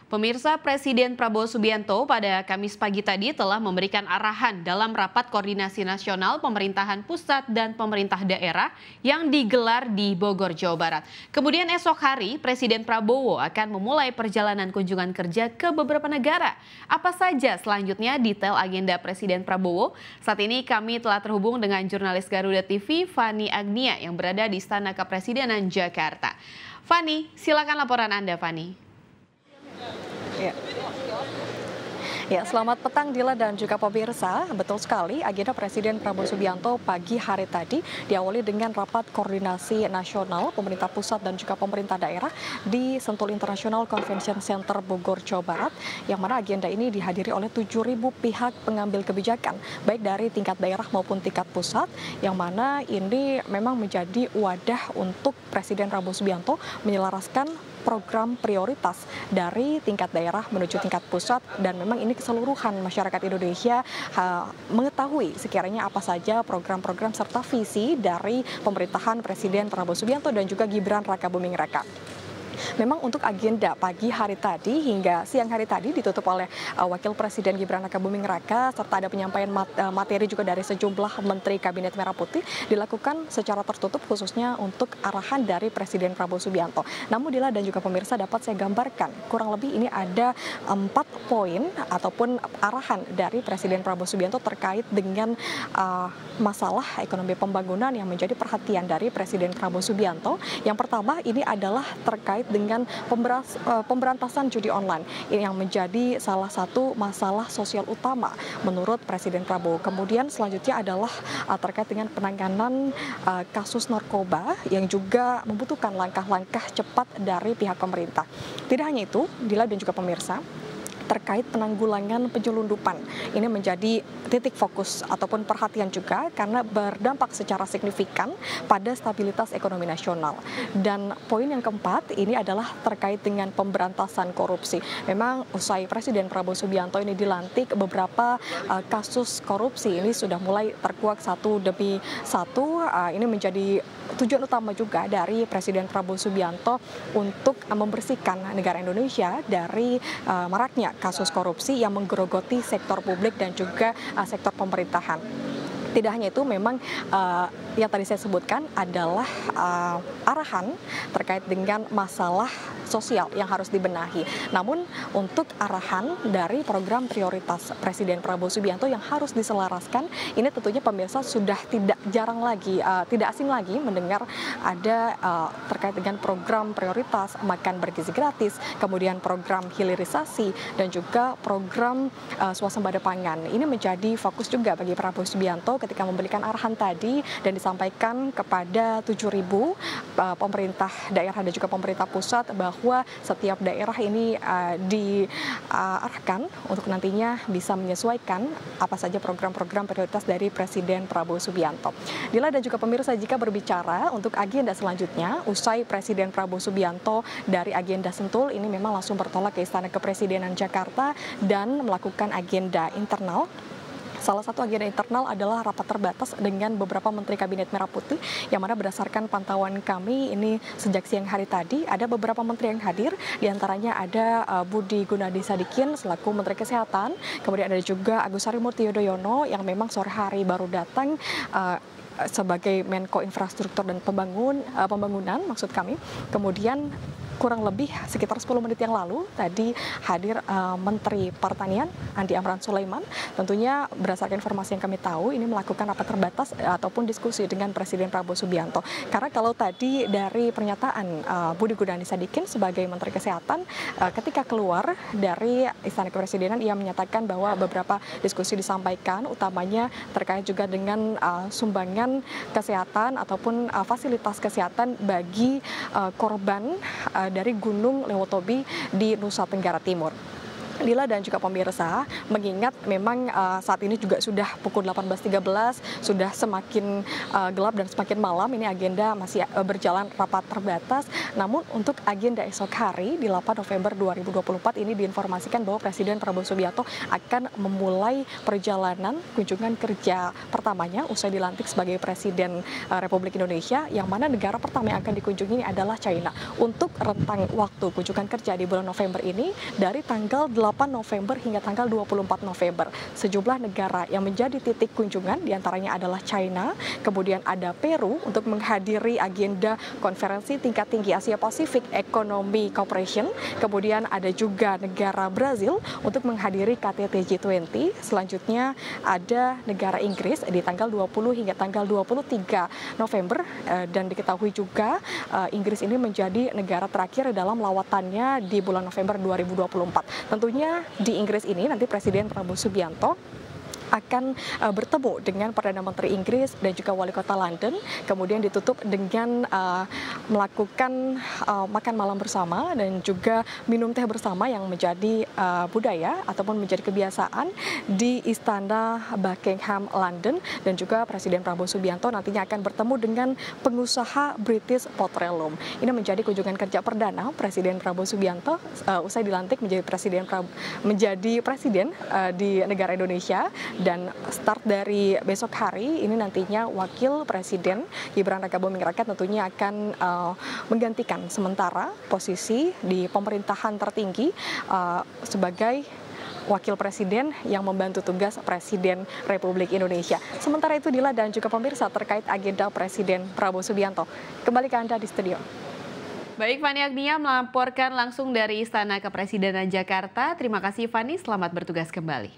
Pemirsa, Presiden Prabowo Subianto pada Kamis pagi tadi telah memberikan arahan dalam rapat koordinasi nasional pemerintahan pusat dan pemerintah daerah yang digelar di Bogor, Jawa Barat. Kemudian esok hari, Presiden Prabowo akan memulai perjalanan kunjungan kerja ke beberapa negara. Apa saja selanjutnya detail agenda Presiden Prabowo? Saat ini kami telah terhubung dengan jurnalis Garuda TV, Fani Agnia, yang berada di Istana Kepresidenan Jakarta. Fani, silakan laporan Anda, Fani. Ya, selamat petang Dila dan juga pemirsa. Betul sekali, agenda Presiden Prabowo Subianto pagi hari tadi diawali dengan rapat koordinasi nasional pemerintah pusat dan juga pemerintah daerah di Sentul International Convention Center Bogor, Jawa Barat, yang mana agenda ini dihadiri oleh 7.000 pihak pengambil kebijakan, baik dari tingkat daerah maupun tingkat pusat, yang mana ini memang menjadi wadah untuk Presiden Prabowo Subianto menyelaraskan program prioritas dari tingkat daerah menuju tingkat pusat, dan memang ini keseluruhan masyarakat Indonesia mengetahui sekiranya apa saja program-program serta visi dari pemerintahan Presiden Prabowo Subianto dan juga Gibran Rakabuming Raka. Memang untuk agenda pagi hari tadi hingga siang hari tadi ditutup oleh Wakil Presiden Gibran Rakabuming Raka, serta ada penyampaian materi juga dari sejumlah Menteri Kabinet Merah Putih dilakukan secara tertutup khususnya untuk arahan dari Presiden Prabowo Subianto. Namun Dila dan juga pemirsa, dapat saya gambarkan kurang lebih ini ada 4 poin ataupun arahan dari Presiden Prabowo Subianto terkait dengan masalah ekonomi pembangunan yang menjadi perhatian dari Presiden Prabowo Subianto. Yang pertama ini adalah terkait dengan pemberantasan judi online, ini yang menjadi salah satu masalah sosial utama menurut Presiden Prabowo. Kemudian selanjutnya adalah terkait dengan penanganan kasus narkoba yang juga membutuhkan langkah-langkah cepat dari pihak pemerintah. Tidak hanya itu, Dila dan juga pemirsa, terkait penanggulangan penyelundupan. Ini menjadi titik fokus ataupun perhatian juga karena berdampak secara signifikan pada stabilitas ekonomi nasional. Dan poin yang keempat ini adalah terkait dengan pemberantasan korupsi. Memang usai Presiden Prabowo Subianto ini dilantik, beberapa kasus korupsi ini sudah mulai terkuak satu demi satu. Ini menjadi tujuan utama juga dari Presiden Prabowo Subianto untuk membersihkan negara Indonesia dari maraknya kasus korupsi yang menggerogoti sektor publik dan juga sektor pemerintahan. Tidak hanya itu, memang yang tadi saya sebutkan adalah arahan terkait dengan masalah sosial yang harus dibenahi. Namun untuk arahan dari program prioritas Presiden Prabowo Subianto yang harus diselaraskan, ini tentunya pemirsa sudah tidak asing lagi mendengar ada terkait dengan program prioritas makan bergizi gratis, kemudian program hilirisasi dan juga program swasembada pangan. Ini menjadi fokus juga bagi Prabowo Subianto ketika memberikan arahan tadi dan disampaikan kepada 7.000 pemerintah daerah dan juga pemerintah pusat bahwa setiap daerah ini diarahkan untuk nantinya bisa menyesuaikan apa saja program-program prioritas dari Presiden Prabowo Subianto. Dila dan juga pemirsa, jika berbicara untuk agenda selanjutnya, usai Presiden Prabowo Subianto dari agenda Sentul ini memang langsung bertolak ke Istana Kepresidenan Jakarta dan melakukan agenda internal. Salah satu agenda internal adalah rapat terbatas dengan beberapa Menteri Kabinet Merah Putih, yang mana berdasarkan pantauan kami ini sejak siang hari tadi ada beberapa menteri yang hadir, diantaranya ada Budi Gunadi Sadikin selaku Menteri Kesehatan, kemudian ada juga Agus Harimurti Yudhoyono yang memang sore hari baru datang sebagai Menko Infrastruktur dan Pembangunan maksud kami. Kemudian kurang lebih sekitar 10 menit yang lalu tadi hadir Menteri Pertanian Andi Amran Sulaiman. Tentunya berdasarkan informasi yang kami tahu ini melakukan rapat terbatas ataupun diskusi dengan Presiden Prabowo Subianto. Karena kalau tadi dari pernyataan Budi Gunadi Sadikin sebagai Menteri Kesehatan, ketika keluar dari Istana Kepresidenan ia menyatakan bahwa beberapa diskusi disampaikan, utamanya terkait juga dengan sumbangan kesehatan ataupun fasilitas kesehatan bagi korban dari Gunung Lewotobi di Nusa Tenggara Timur. Dila dan juga pemirsa, mengingat memang saat ini juga sudah pukul 18.13, sudah semakin gelap dan semakin malam, ini agenda masih berjalan rapat terbatas. Namun untuk agenda esok hari di 8 November 2024 ini diinformasikan bahwa Presiden Prabowo Subianto akan memulai perjalanan kunjungan kerja pertamanya usai dilantik sebagai Presiden Republik Indonesia, yang mana negara pertama yang akan dikunjungi ini adalah China. Untuk rentang waktu kunjungan kerja di bulan November ini dari tanggal 8 November hingga tanggal 24 November. Sejumlah negara yang menjadi titik kunjungan diantaranya adalah China, kemudian ada Peru untuk menghadiri agenda konferensi tingkat tinggi Asia Pasifik Economy Cooperation, kemudian ada juga negara Brazil untuk menghadiri KTT G20. Selanjutnya ada negara Inggris di tanggal 20 hingga tanggal 23 November dan diketahui juga Inggris ini menjadi negara terakhir dalam lawatannya di bulan November 2024. Tentunya di Inggris ini nanti Presiden Prabowo Subianto akan bertemu dengan Perdana Menteri Inggris dan juga Wali Kota London, kemudian ditutup dengan melakukan makan malam bersama dan juga minum teh bersama yang menjadi budaya ataupun menjadi kebiasaan di Istana Buckingham London. Dan juga Presiden Prabowo Subianto nantinya akan bertemu dengan pengusaha British Petroleum. Ini menjadi kunjungan kerja perdana Presiden Prabowo Subianto usai dilantik menjadi presiden di negara Indonesia. Dan start dari besok hari ini nantinya Wakil Presiden Gibran Rakabuming Raka tentunya akan menggantikan sementara posisi di pemerintahan tertinggi sebagai Wakil Presiden yang membantu tugas Presiden Republik Indonesia. Sementara itu Dila dan juga pemirsa terkait agenda Presiden Prabowo Subianto. Kembali ke Anda di studio. Baik, Fani Agnia melaporkan langsung dari Istana Kepresidenan Jakarta. Terima kasih Fani, selamat bertugas kembali.